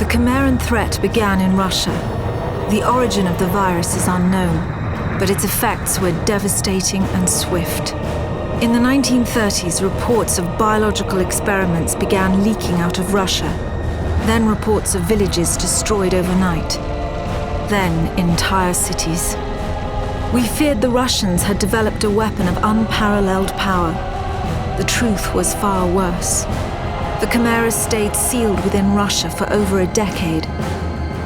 The Chimeran threat began in Russia. The origin of the virus is unknown, but its effects were devastating and swift. In the 1930s, reports of biological experiments began leaking out of Russia. Then reports of villages destroyed overnight. Then entire cities. We feared the Russians had developed a weapon of unparalleled power. The truth was far worse. The chimeras stayed sealed within Russia for over a decade.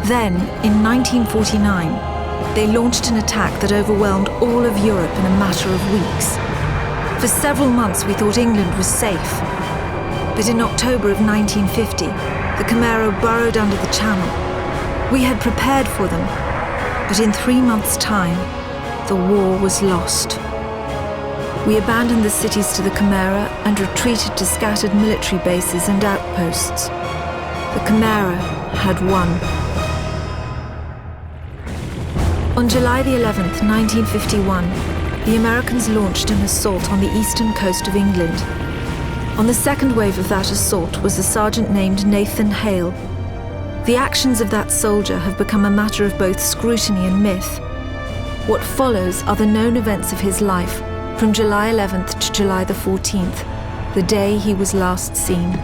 Then, in 1949, they launched an attack that overwhelmed all of Europe in a matter of weeks. For several months, we thought England was safe. But in October of 1950, the chimera burrowed under the Channel. We had prepared for them, but in 3 months' time, the war was lost. We abandoned the cities to the chimera and retreated to scattered military bases and outposts. The chimera had won. On July the 11th, 1951, the Americans launched an assault on the eastern coast of England. On the second wave of that assault was a sergeant named Nathan Hale. The actions of that soldier have become a matter of both scrutiny and myth. What follows are the known events of his life from July 11th to July the 14th, the day he was last seen.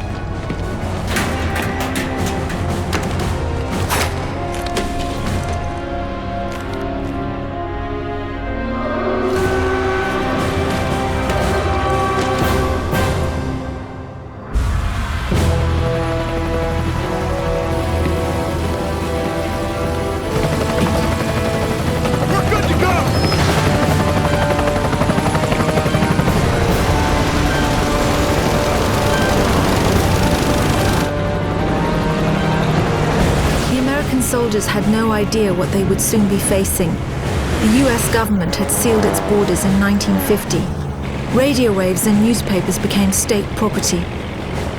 Soldiers had no idea what they would soon be facing. The US government had sealed its borders in 1950. Radio waves and newspapers became state property.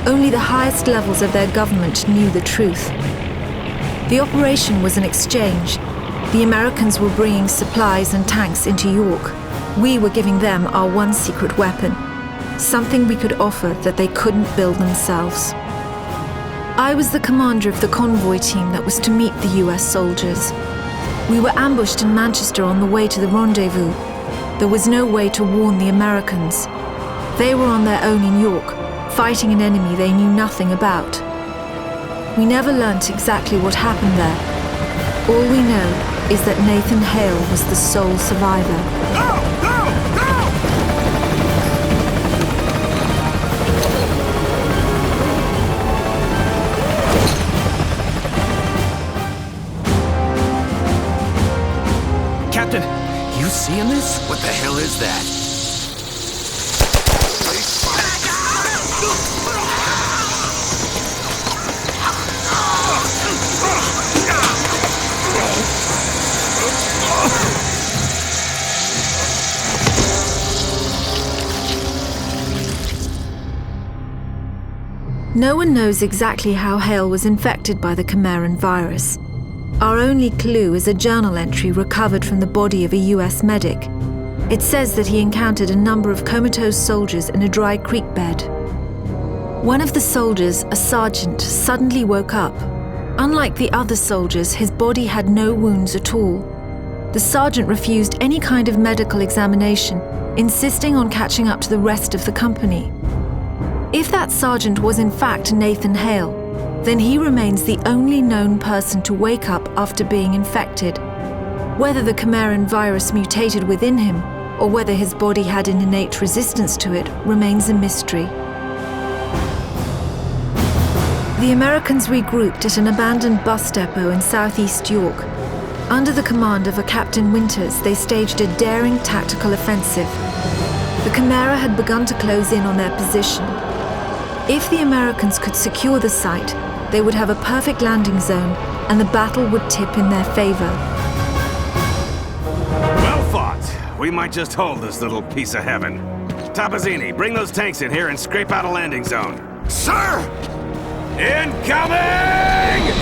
Only the highest levels of their government knew the truth. The operation was an exchange. The Americans were bringing supplies and tanks into York. We were giving them our one secret weapon, something we could offer that they couldn't build themselves. I was the commander of the convoy team that was to meet the US soldiers. We were ambushed in Manchester on the way to the rendezvous. There was no way to warn the Americans. They were on their own in York, fighting an enemy they knew nothing about. We never learnt exactly what happened there. All we know is that Nathan Hale was the sole survivor. Captain, you seeing this? What the hell is that? No one knows exactly how Hale was infected by the Chimeran virus. Our only clue is a journal entry recovered from the body of a US medic. It says that he encountered a number of comatose soldiers in a dry creek bed. One of the soldiers, a sergeant, suddenly woke up. Unlike the other soldiers, his body had no wounds at all. The sergeant refused any kind of medical examination, insisting on catching up to the rest of the company. If that sergeant was in fact Nathan Hale, then he remains the only known person to wake up after being infected. Whether the Chimeran virus mutated within him, or whether his body had an innate resistance to it, remains a mystery. The Americans regrouped at an abandoned bus depot in southeast York. Under the command of a Captain Winters, they staged a daring tactical offensive. The Chimera had begun to close in on their position. If the Americans could secure the site, they would have a perfect landing zone, and the battle would tip in their favor. Well fought. We might just hold this little piece of heaven. Tapazzini, bring those tanks in here and scrape out a landing zone. Sir! Incoming!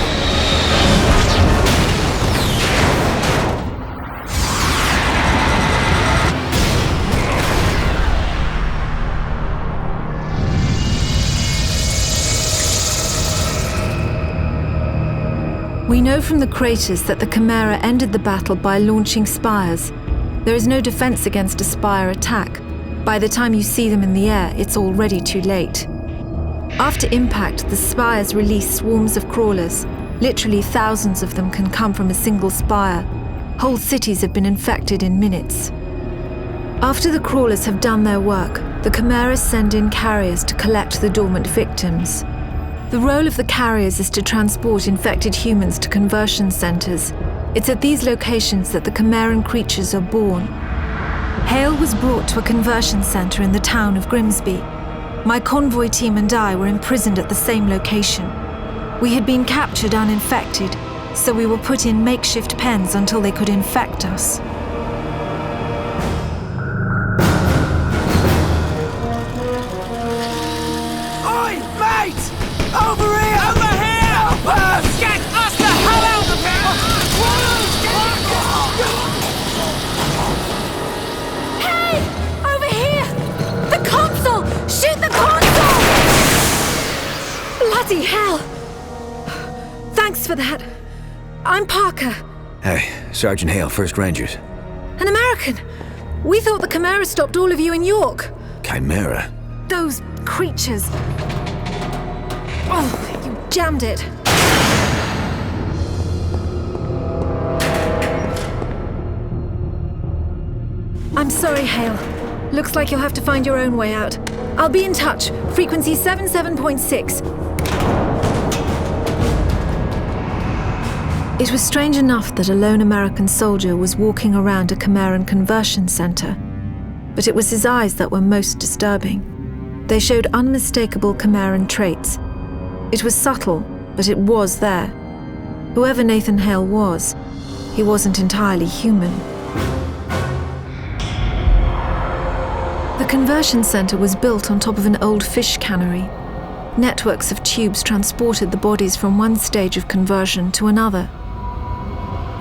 We know from the craters that the chimera ended the battle by launching spires. There is no defense against a spire attack. By the time you see them in the air, it's already too late. After impact, the spires release swarms of crawlers. Literally thousands of them can come from a single spire. Whole cities have been infected in minutes. After the crawlers have done their work, the chimeras send in carriers to collect the dormant victims. The role of the carriers is to transport infected humans to conversion centers. It's at these locations that the chimeran creatures are born. Hale was brought to a conversion center in the town of Grimsby. My convoy team and I were imprisoned at the same location. We had been captured uninfected, so we were put in makeshift pens until they could infect us. Oi, mate! Over here! Over here! Help us! Get us the hell out of here! Hey! Over here! The console! Shoot the console! Bloody hell! Thanks for that. I'm Parker. Hey, Sergeant Hale, 1st Rangers. An American. We thought the Chimera stopped all of you in York. Chimera? Those creatures. Oh, you jammed it. I'm sorry, Hale. Looks like you'll have to find your own way out. I'll be in touch. Frequency 77.6. It was strange enough that a lone American soldier was walking around a Chimeran conversion center. But it was his eyes that were most disturbing. They showed unmistakable Chimeran traits. It was subtle, but it was there. Whoever Nathan Hale was, he wasn't entirely human. The conversion center was built on top of an old fish cannery. Networks of tubes transported the bodies from one stage of conversion to another.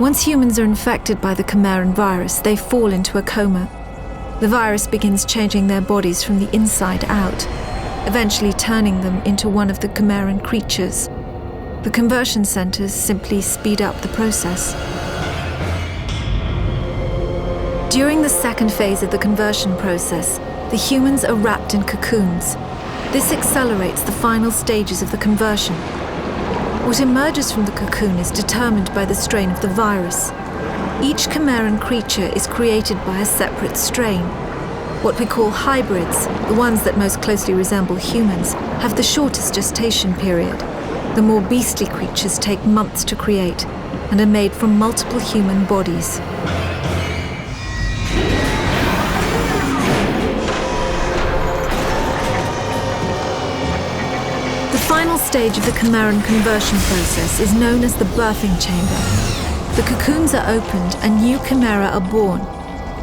Once humans are infected by the Chimeran virus, they fall into a coma. The virus begins changing their bodies from the inside out, eventually turning them into one of the Chimeran creatures. The conversion centers simply speed up the process. During the second phase of the conversion process, the humans are wrapped in cocoons. This accelerates the final stages of the conversion. What emerges from the cocoon is determined by the strain of the virus. Each Chimeran creature is created by a separate strain. What we call hybrids, the ones that most closely resemble humans, have the shortest gestation period. The more beastly creatures take months to create and are made from multiple human bodies. The final stage of the Chimeran conversion process is known as the birthing chamber. The cocoons are opened and new chimera are born.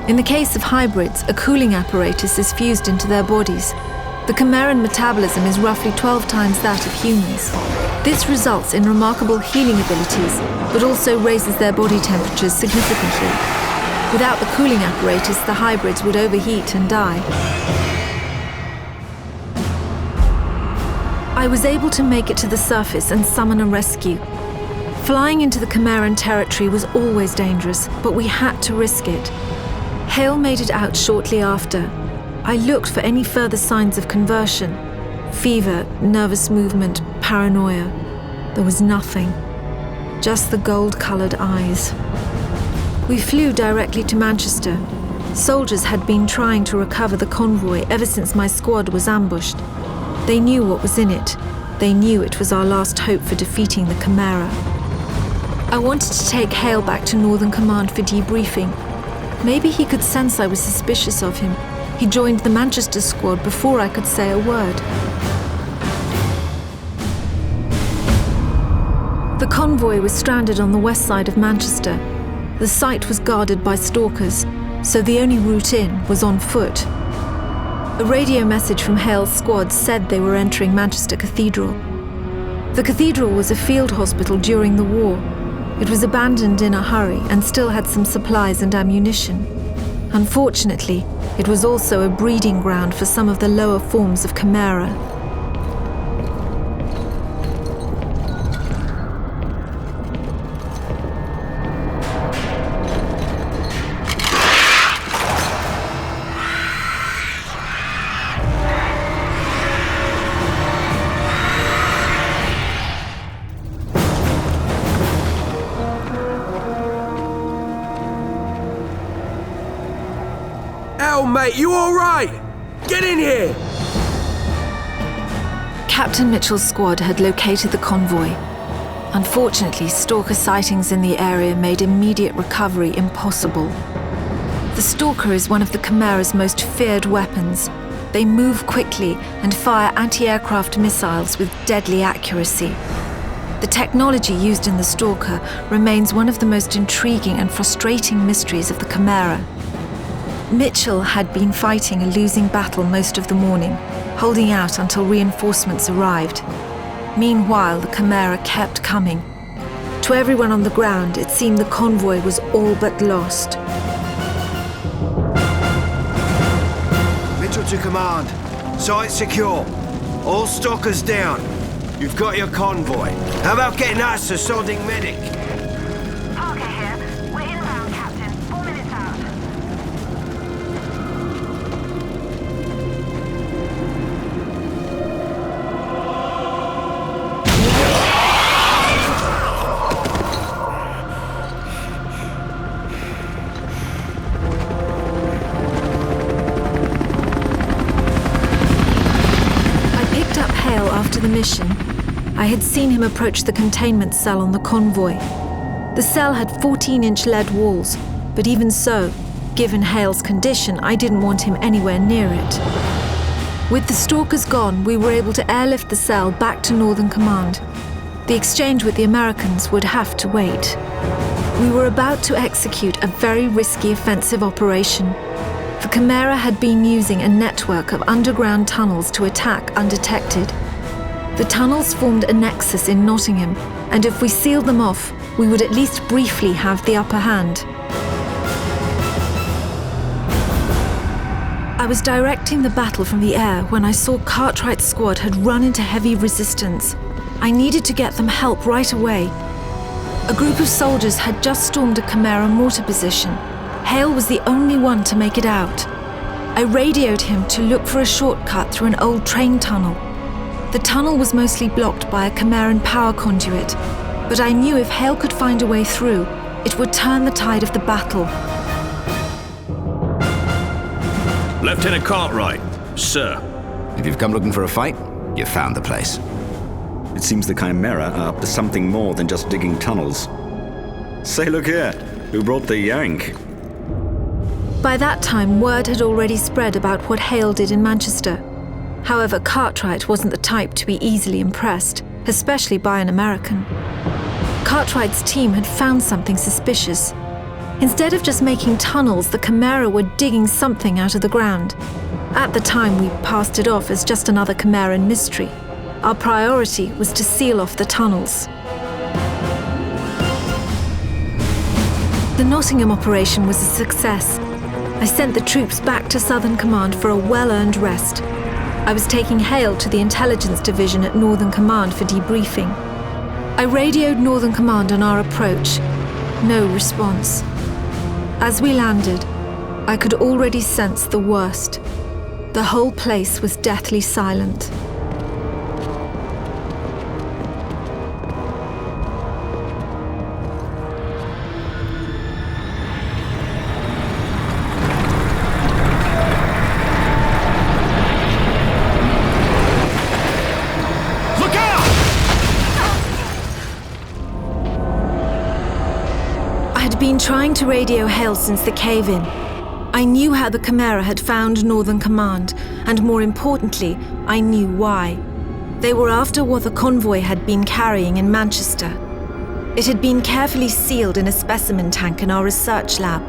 In the case of hybrids, a cooling apparatus is fused into their bodies. The Chimeran metabolism is roughly 12 times that of humans. This results in remarkable healing abilities, but also raises their body temperatures significantly. Without the cooling apparatus, the hybrids would overheat and die. I was able to make it to the surface and summon a rescue. Flying into the Chimeran territory was always dangerous, but we had to risk it. Hale made it out shortly after. I looked for any further signs of conversion. Fever, nervous movement, paranoia. There was nothing. Just the gold-colored eyes. We flew directly to Manchester. Soldiers had been trying to recover the convoy ever since my squad was ambushed. They knew what was in it. They knew it was our last hope for defeating the Chimera. I wanted to take Hale back to Northern Command for debriefing. Maybe he could sense I was suspicious of him. He joined the Manchester squad before I could say a word. The convoy was stranded on the west side of Manchester. The site was guarded by stalkers, so the only route in was on foot. A radio message from Hale's squad said they were entering Manchester Cathedral. The cathedral was a field hospital during the war. It was abandoned in a hurry and still had some supplies and ammunition. Unfortunately, it was also a breeding ground for some of the lower forms of chimera. hell, mate? You all right? Get in here! Captain Mitchell's squad had located the convoy. Unfortunately, stalker sightings in the area made immediate recovery impossible. The stalker is one of the Chimera's most feared weapons. They move quickly and fire anti-aircraft missiles with deadly accuracy. The technology used in the stalker remains one of the most intriguing and frustrating mysteries of the Chimera. Mitchell had been fighting a losing battle most of the morning, holding out until reinforcements arrived. Meanwhile, the Chimera kept coming. To everyone on the ground, it seemed the convoy was all but lost. Mitchell to command. Site secure. All stalkers down. You've got your convoy. How about getting us a sodding medic? Parker here. We're inbound, Captain. 4 minutes out. I picked up Hale after the mission. I had seen him approach the containment cell on the convoy. The cell had 14-inch lead walls, but even so, given Hale's condition, I didn't want him anywhere near it. With the stalkers gone, we were able to airlift the cell back to Northern Command. The exchange with the Americans would have to wait. We were about to execute a very risky offensive operation. The Chimera had been using a network of underground tunnels to attack undetected. The tunnels formed a nexus in Nottingham, and if we sealed them off, we would at least briefly have the upper hand. I was directing the battle from the air when I saw Cartwright's squad had run into heavy resistance. I needed to get them help right away. A group of soldiers had just stormed a Chimera mortar position. Hale was the only one to make it out. I radioed him to look for a shortcut through an old train tunnel. The tunnel was mostly blocked by a Chimeran power conduit, but I knew if Hale could find a way through, it would turn the tide of the battle. Lieutenant Cartwright, sir. If you've come looking for a fight, you've found the place. It seems the Chimera are up to something more than just digging tunnels. Say, look here, who brought the yank? By that time, word had already spread about what Hale did in Manchester. However, Cartwright wasn't the type to be easily impressed, especially by an American. Cartwright's team had found something suspicious. Instead of just making tunnels, the Chimera were digging something out of the ground. At the time, we passed it off as just another Chimeran mystery. Our priority was to seal off the tunnels. The Nottingham operation was a success. I sent the troops back to Southern Command for a well-earned rest. I was taking Hale to the intelligence division at Northern Command for debriefing. I radioed Northern Command on our approach. No response. As we landed, I could already sense the worst. The whole place was deathly silent. Been trying to radio Hale since the cave-in. I knew how the Chimera had found Northern Command, and more importantly, I knew why. They were after what the convoy had been carrying in Manchester. It had been carefully sealed in a specimen tank in our research lab.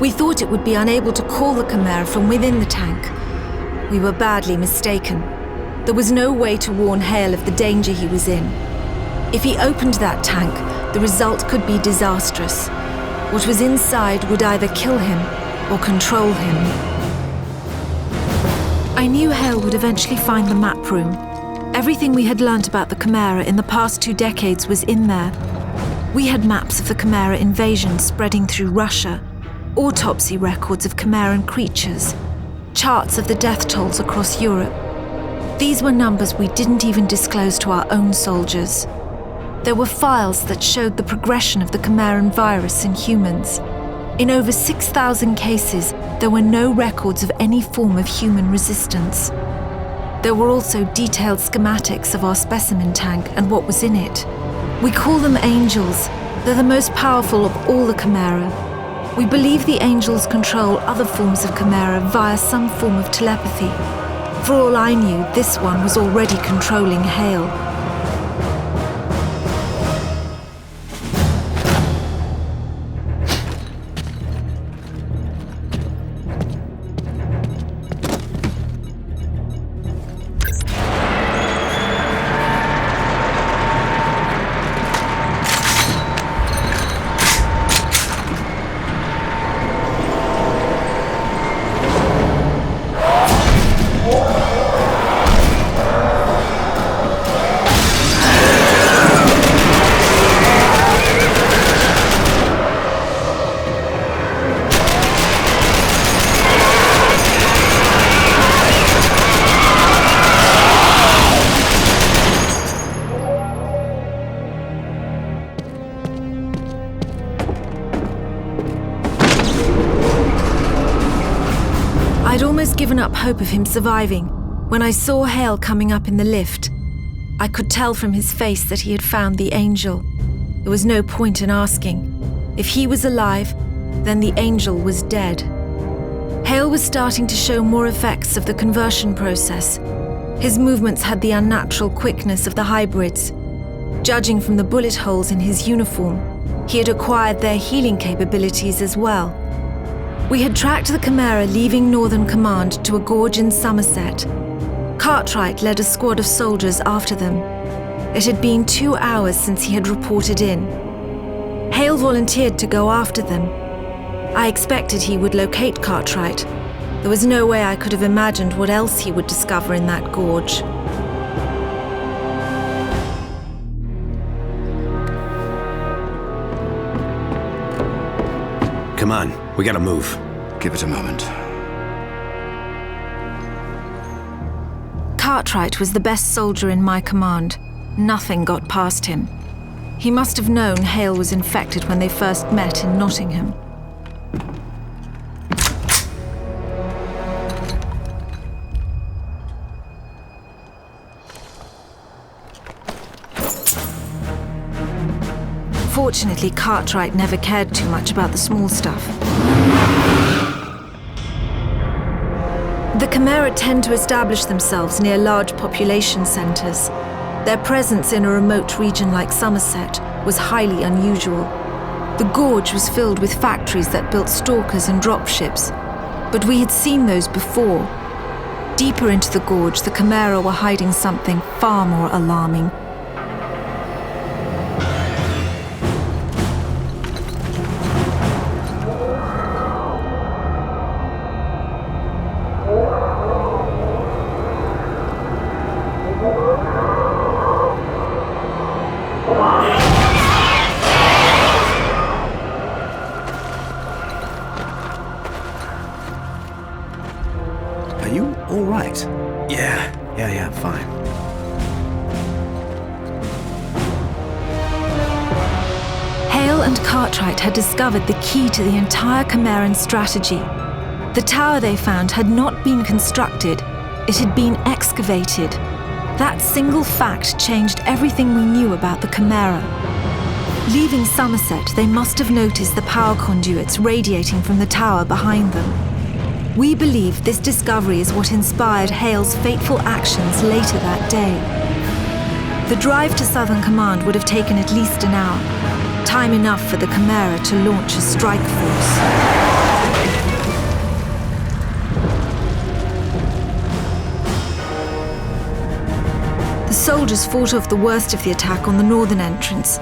We thought it would be unable to call the Chimera from within the tank. We were badly mistaken. There was no way to warn Hale of the danger he was in. If he opened that tank, the result could be disastrous. What was inside would either kill him or control him. I knew Hale would eventually find the map room. Everything we had learnt about the Chimera in the past 2 decades was in there. We had maps of the Chimera invasion spreading through Russia, autopsy records of Chimeran creatures, charts of the death tolls across Europe. These were numbers we didn't even disclose to our own soldiers. There were files that showed the progression of the Chimeran virus in humans. In over 6,000 cases, there were no records of any form of human resistance. There were also detailed schematics of our specimen tank and what was in it. We call them angels. They're the most powerful of all the chimera. We believe the angels control other forms of chimera via some form of telepathy. For all I knew, this one was already controlling Hale. I'd almost given up hope of him surviving when I saw Hale coming up in the lift. I could tell from his face that he had found the angel. There was no point in asking. If he was alive, then the angel was dead. Hale was starting to show more effects of the conversion process. His movements had the unnatural quickness of the hybrids. Judging from the bullet holes in his uniform, he had acquired their healing capabilities as well. We had tracked the chimera leaving Northern Command to a gorge in Somerset. Cartwright led a squad of soldiers after them. It had been 2 hours since he had reported in. Hale volunteered to go after them. I expected he would locate Cartwright. There was no way I could have imagined what else he would discover in that gorge. Come on, we gotta move. Give it a moment. Cartwright was the best soldier in my command. Nothing got past him. He must have known Hale was infected when they first met in Nottingham. Fortunately, Cartwright never cared too much about the small stuff. The chimera tend to establish themselves near large population centres. Their presence in a remote region like Somerset was highly unusual. The gorge was filled with factories that built stalkers and dropships, but we had seen those before. Deeper into the gorge, the chimera were hiding something far more alarming. Are you all right? Yeah, fine. Hale and Cartwright had discovered the key to the entire Chimeran strategy. The tower they found had not been constructed, it had been excavated. That single fact changed everything we knew about the Chimera. Leaving Somerset, they must have noticed the power conduits radiating from the tower behind them. We believe this discovery is what inspired Hale's fateful actions later that day. The drive to Southern Command would have taken at least an hour, time enough for the Chimera to launch a strike force. The soldiers fought off the worst of the attack on the northern entrance,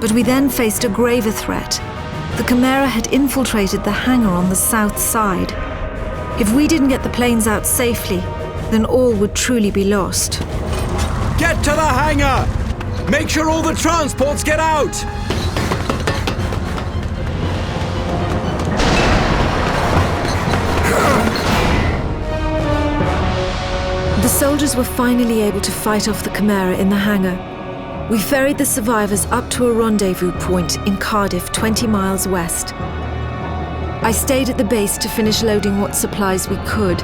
but we then faced a graver threat. The Chimera had infiltrated the hangar on the south side. If we didn't get the planes out safely, then all would truly be lost. Get to the hangar! Make sure all the transports get out! The soldiers were finally able to fight off the Chimera in the hangar. We ferried the survivors up to a rendezvous point in Cardiff, 20 miles west. I stayed at the base to finish loading what supplies we could.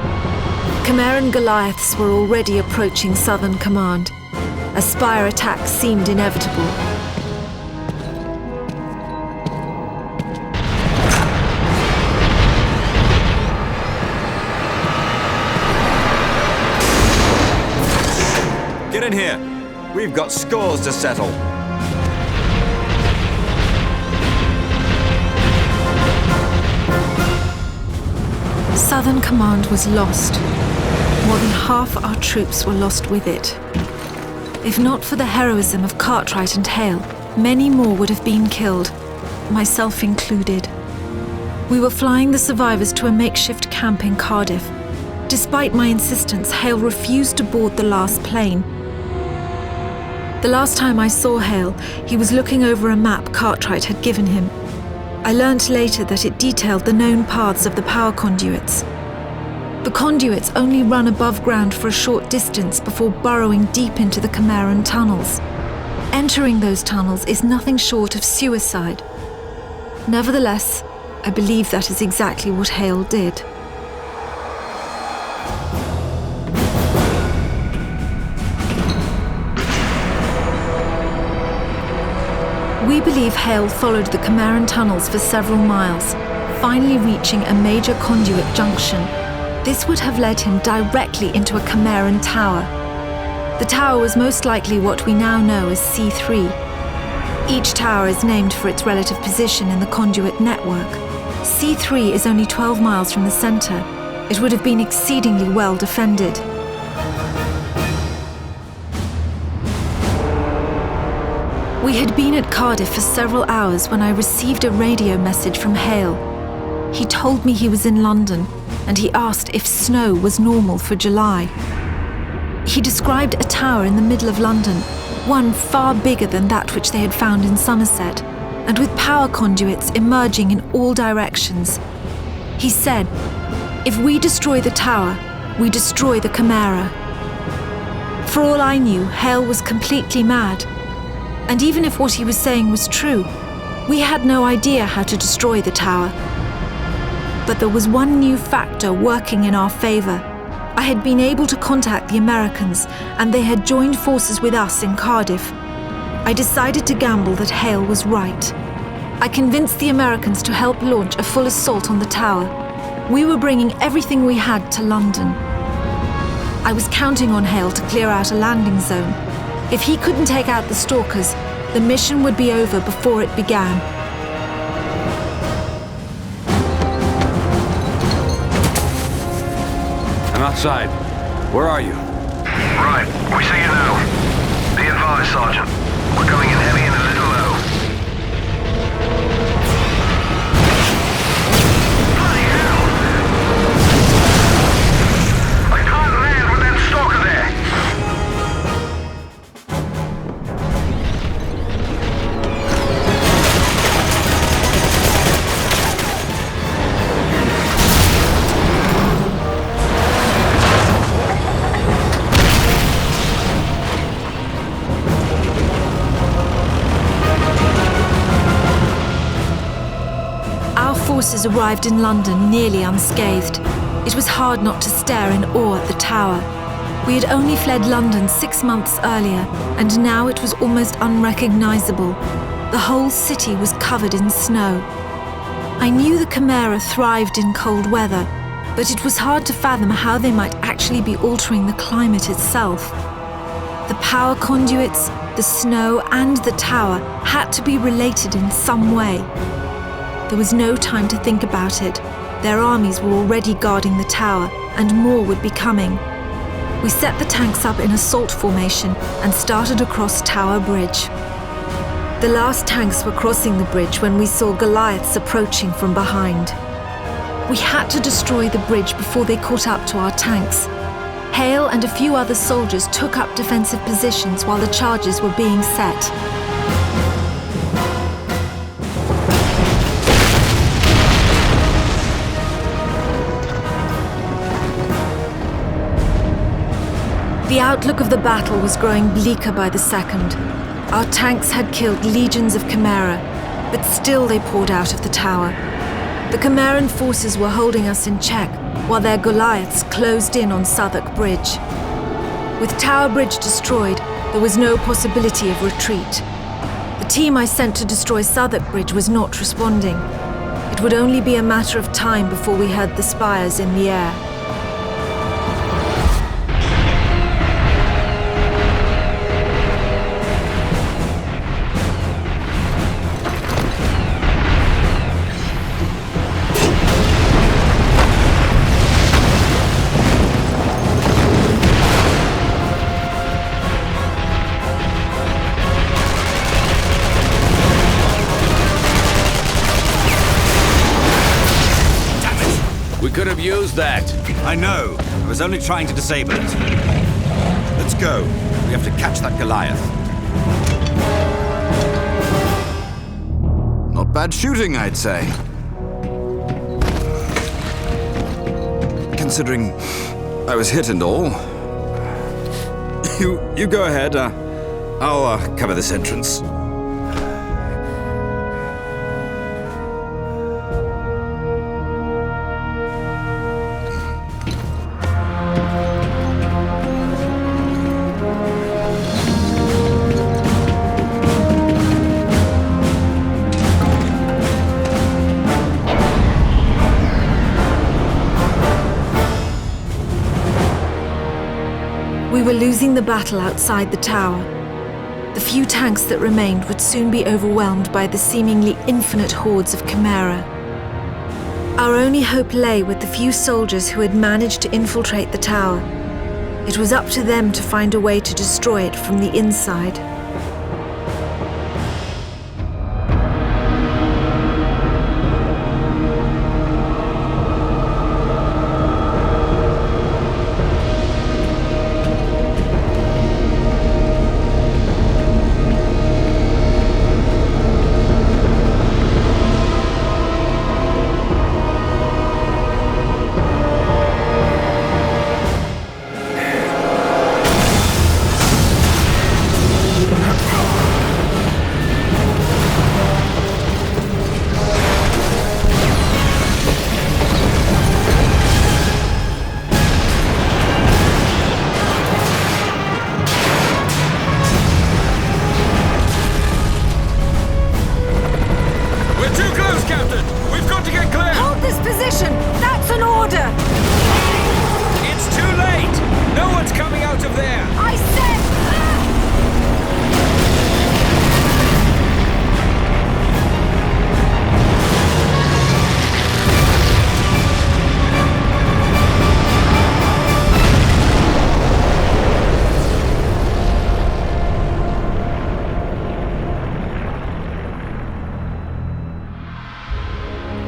Chimeran Goliaths were already approaching Southern Command. A spire attack seemed inevitable. Get in here. We've got scores to settle. Southern Command was lost. More than half our troops were lost with it. If not for the heroism of Cartwright and Hale, many more would have been killed, myself included. We were flying the survivors to a makeshift camp in Cardiff. Despite my insistence, Hale refused to board the last plane. The last time I saw Hale, he was looking over a map Cartwright had given him. I learnt later that it detailed the known paths of the power conduits. The conduits only run above ground for a short distance before burrowing deep into the Chimeran tunnels. Entering those tunnels is nothing short of suicide. Nevertheless, I believe that is exactly what Hale did. We believe Hale followed the Chimeran tunnels for several miles, finally reaching a major conduit junction. This would have led him directly into a Chimeran tower. The tower was most likely what we now know as C3. Each tower is named for its relative position in the conduit network. C3 is only 12 miles from the center. It would have been exceedingly well defended. We had been at Cardiff for several hours when I received a radio message from Hale. He told me he was in London, and he asked if snow was normal for July. He described a tower in the middle of London, one far bigger than that which they had found in Somerset, and with power conduits emerging in all directions. He said, "If we destroy the tower, we destroy the Chimera." For all I knew, Hale was completely mad. And even if what he was saying was true, we had no idea how to destroy the tower. But there was one new factor working in our favor. I had been able to contact the Americans, and they had joined forces with us in Cardiff. I decided to gamble that Hale was right. I convinced the Americans to help launch a full assault on the tower. We were bringing everything we had to London. I was counting on Hale to clear out a landing zone. If he couldn't take out the stalkers, the mission would be over before it began. I'm outside. Where are you? Right, we see you now. Be advised, Sergeant. We're coming in heavy and a little low. Bloody hell! I can't land with that stalker there! Forces arrived in London nearly unscathed. It was hard not to stare in awe at the tower. We had only fled London 6 months earlier, and now it was almost unrecognizable. The whole city was covered in snow. I knew the Chimera thrived in cold weather, but it was hard to fathom how they might actually be altering the climate itself. The power conduits, the snow, and the tower had to be related in some way. There was no time to think about it. Their armies were already guarding the tower, and more would be coming. We set the tanks up in assault formation and started across Tower Bridge. The last tanks were crossing the bridge when we saw Goliaths approaching from behind. We had to destroy the bridge before they caught up to our tanks. Hale and a few other soldiers took up defensive positions while the charges were being set. The outlook of the battle was growing bleaker by the second. Our tanks had killed legions of Chimera, but still they poured out of the tower. The Chimeran forces were holding us in check while their Goliaths closed in on Southwark Bridge. With Tower Bridge destroyed, there was no possibility of retreat. The team I sent to destroy Southwark Bridge was not responding. It would only be a matter of time before we heard the spires in the air. We could have used that. I know. I was only trying to disable it. Let's go. We have to catch that Goliath. Not bad shooting, I'd say. Considering I was hit and all. You go ahead. I'll cover this entrance. We were losing the battle outside the tower. The few tanks that remained would soon be overwhelmed by the seemingly infinite hordes of chimera. Our only hope lay with the few soldiers who had managed to infiltrate the tower. It was up to them to find a way to destroy it from the inside.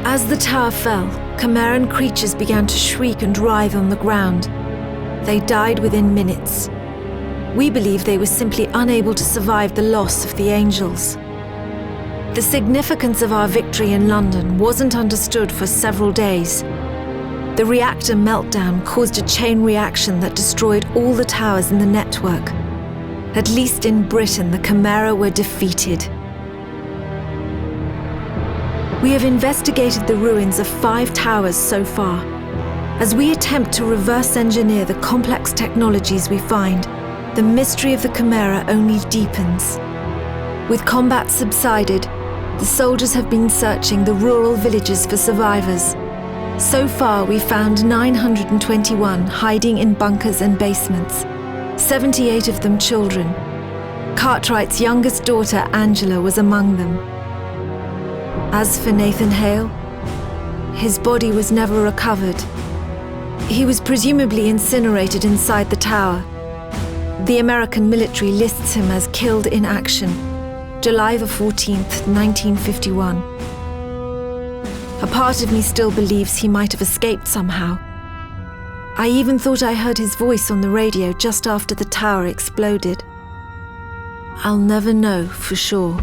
As the tower fell, Chimeran creatures began to shriek and writhe on the ground. They died within minutes. We believe they were simply unable to survive the loss of the angels. The significance of our victory in London wasn't understood for several days. The reactor meltdown caused a chain reaction that destroyed all the towers in the network. At least in Britain, the Chimera were defeated. We have investigated the ruins of 5 towers so far. As we attempt to reverse engineer the complex technologies we find, the mystery of the Chimera only deepens. With combat subsided, the soldiers have been searching the rural villages for survivors. So far, we found 921 hiding in bunkers and basements, 78 of them children. Cartwright's youngest daughter, Angela, was among them. As for Nathan Hale, his body was never recovered. He was presumably incinerated inside the tower. The American military lists him as killed in action, July the 14th, 1951. A part of me still believes he might have escaped somehow. I even thought I heard his voice on the radio just after the tower exploded. I'll never know for sure.